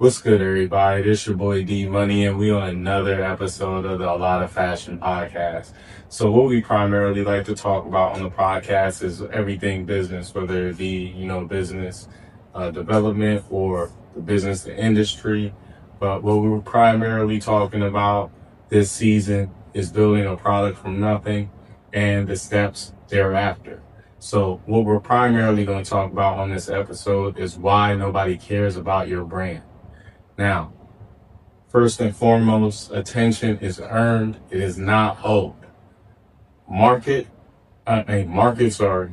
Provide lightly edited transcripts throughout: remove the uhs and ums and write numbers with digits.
What's good, everybody? This your boy D Money, and we on another episode of the A Lot of Fashion podcast. So, what we primarily like to talk about on the podcast is everything business, whether it be business development or the business industry. But what we're primarily talking about this season is building a product from nothing and the steps thereafter. So, what we're primarily going to talk about on this episode is why nobody cares about your brand. Now, first and foremost, attention is earned. It is not owed. Market, markets are,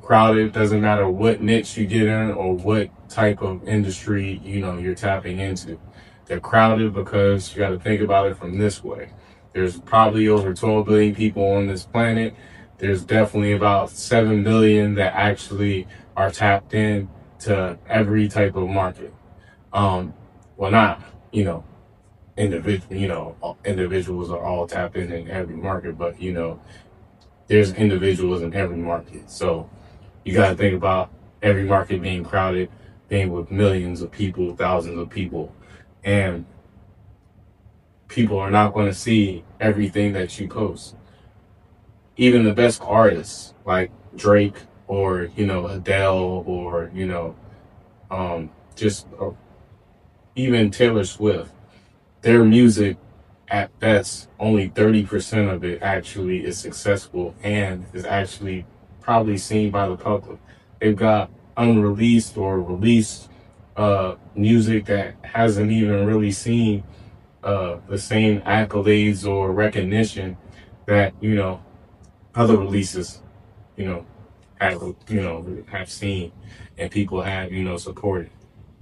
crowded. Doesn't matter what niche you get in or what type of industry, you're tapping into. They're crowded because you got to think about it from this way. There's probably over 12 billion people on this planet. There's definitely about 7 billion that actually are tapped in to every type of market. Well, not, individuals are all tapped in every market, but, there's individuals in every market. So you got to think about every market being crowded, being with millions of people, thousands of people. And people are not going to see everything that you post. Even the best artists like Drake or, Adele or, just even Taylor Swift, their music at best, only 30% of it actually is successful and is actually probably seen by the public. They've got unreleased or released music that hasn't even really seen the same accolades or recognition that, other releases, you know, have seen and people have, supported.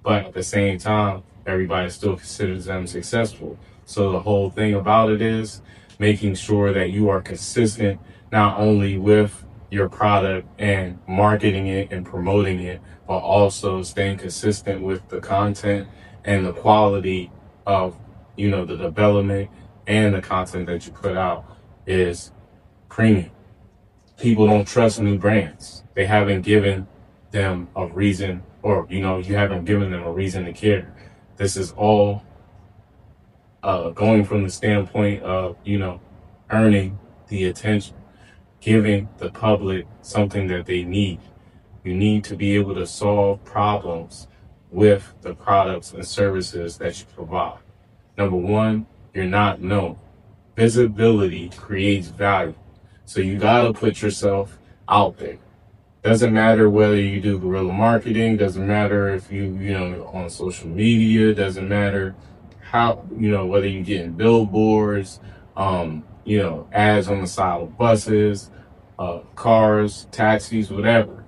But at the same time, everybody still considers them successful. So the whole thing about it is making sure that you are consistent, not only with your product and marketing it and promoting it, but also staying consistent with the content and the quality of, the development and the content that you put out is premium. People don't trust new brands. They haven't given them a reason, or you haven't given them a reason to care. This is all going from the standpoint of earning the attention, giving the public something that they need. You need to be able to solve problems with the products and services that you provide. Number one, you're not known. Visibility creates value. So you gotta put yourself out there. Doesn't matter whether you do guerrilla marketing, doesn't matter if on social media, doesn't matter how, whether you get in billboards, ads on the side of buses, cars, taxis, whatever.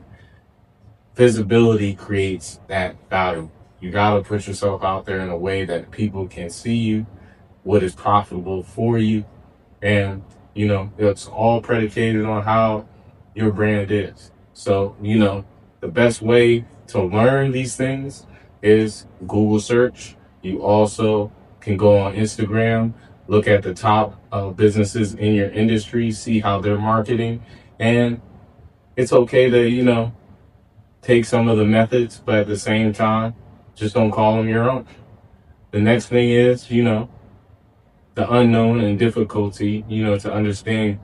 Visibility creates that value. You gotta put yourself out there in a way that people can see you, what is profitable for you, and it's all predicated on how your brand is. So the best way to learn these things is Google search. You also can go on Instagram, look at the top businesses in your industry, see how they're marketing, and it's okay to take some of the methods, but at the same time, just don't call them your own. The next thing is the unknown and difficulty, to understand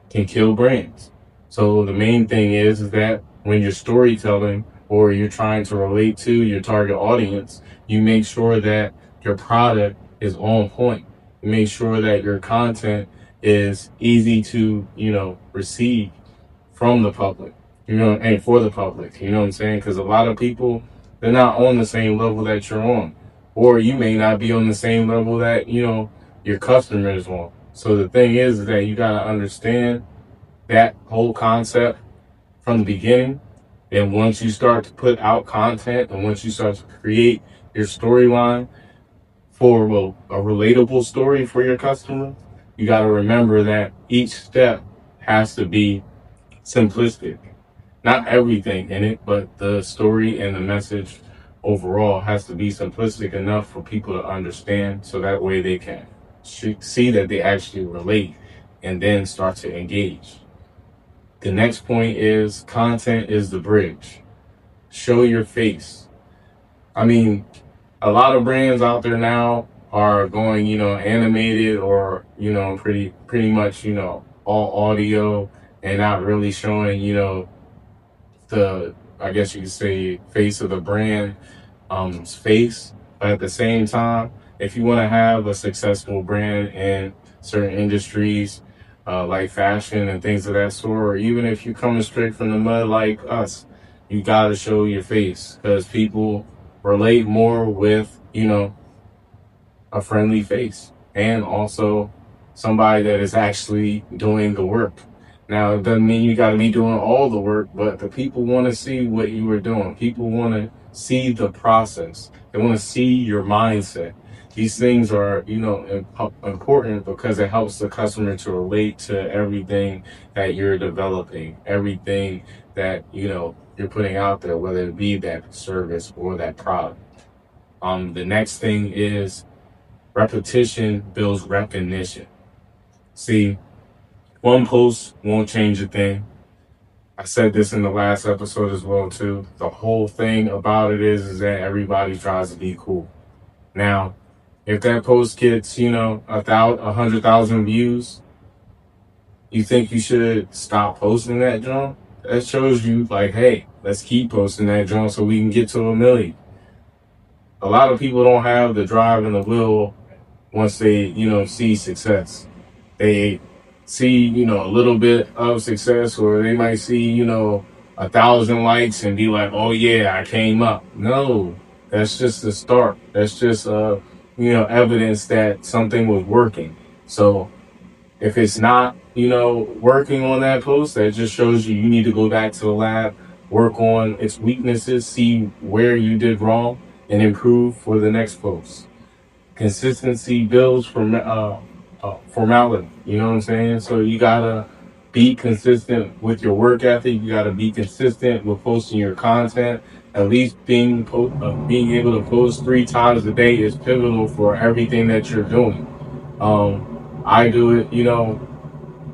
can kill brands. So the main thing is that when you're storytelling or you're trying to relate to your target audience, you make sure that your product is on point. You make sure that your content is easy to, receive from the public, and for the public, you know what I'm saying? Because a lot of people, they're not on the same level that you're on, or you may not be on the same level that, your customers want. So the thing is that you got to understand that whole concept from the beginning. And once you start to put out content and once you start to create your storyline for a relatable story for your customer, you got to remember that each step has to be simplistic. Not everything in it, but the story and the message overall has to be simplistic enough for people to understand so that way they can see that they actually relate and then start to engage. The next point is content is the bridge. Show your face. I mean, A lot of brands out there now are going, animated, or, pretty much, all audio, and not really showing, the, I guess you could say, face of the brand, face. But at the same time, if you want to have a successful brand in certain industries, like fashion and things of that sort, or even if you're coming straight from the mud like us, you got to show your face, because people relate more with, a friendly face, and also somebody that is actually doing the work. Now, it doesn't mean you got to be doing all the work, but the people want to see what you are doing. People want to see the process. They want to see your mindset. These things are, important, because it helps the customer to relate to everything that you're developing, everything that, you're putting out there, whether it be that service or that product. The next thing is repetition builds recognition. See, one post won't change a thing. I said this in the last episode as well too. The whole thing about it is that everybody tries to be cool. Now, if that post gets, 100,000 views, you think you should stop posting that junk? That shows you, like, hey, let's keep posting that junk so we can get to 1 million. A lot of people don't have the drive and the will once they, see success. They see, a little bit of success, or they might see, 1,000 likes and be like, oh yeah, I came up. No, that's just the start. That's just, evidence that something was working. So if it's not, working on that post, that just shows you need to go back to the lab, work on its weaknesses, see where you did wrong, and improve for the next post. Consistency builds from formality. You know what I'm saying? So you gotta be consistent with your work ethic. You gotta be consistent with posting your content. At least being able to post 3 times a day is pivotal for everything that you're doing. I do it,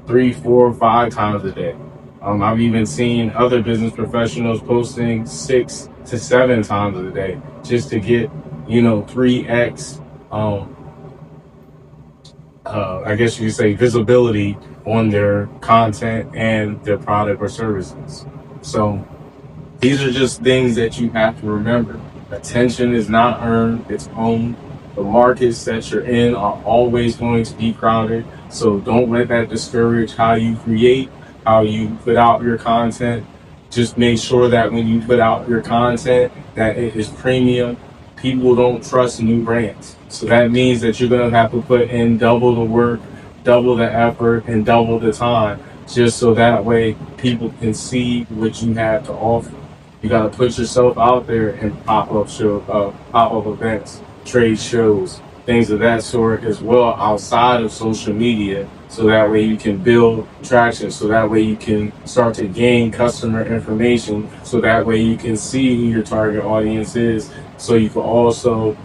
3, 4, 5 times a day. I've even seen other business professionals posting 6 to 7 times a day just to get, 3x, um, I guess you could say, visibility on their content and their product or services. So these are just things that you have to remember. Attention is not earned, it's owned. The markets that you're in are always going to be crowded. So don't let that discourage how you create, how you put out your content. Just make sure that when you put out your content, that it is premium. People don't trust new brands. So that means that you're going to have to put in double the work, double the effort, and double the time, just so that way people can see what you have to offer. You got to put yourself out there in pop up events, trade shows, things of that sort as well outside of social media. So that way you can build traction. So that way you can start to gain customer information. So that way you can see who your target audience is. So you can also,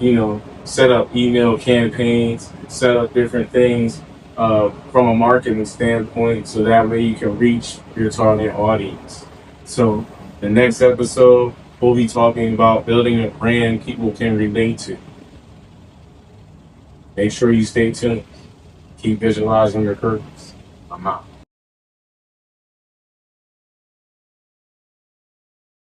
set up email campaigns, set up different things from a marketing standpoint. So that way you can reach your target audience. So the next episode, we'll be talking about building a brand people can relate to. Make sure you stay tuned. Keep visualizing your purpose. I'm out.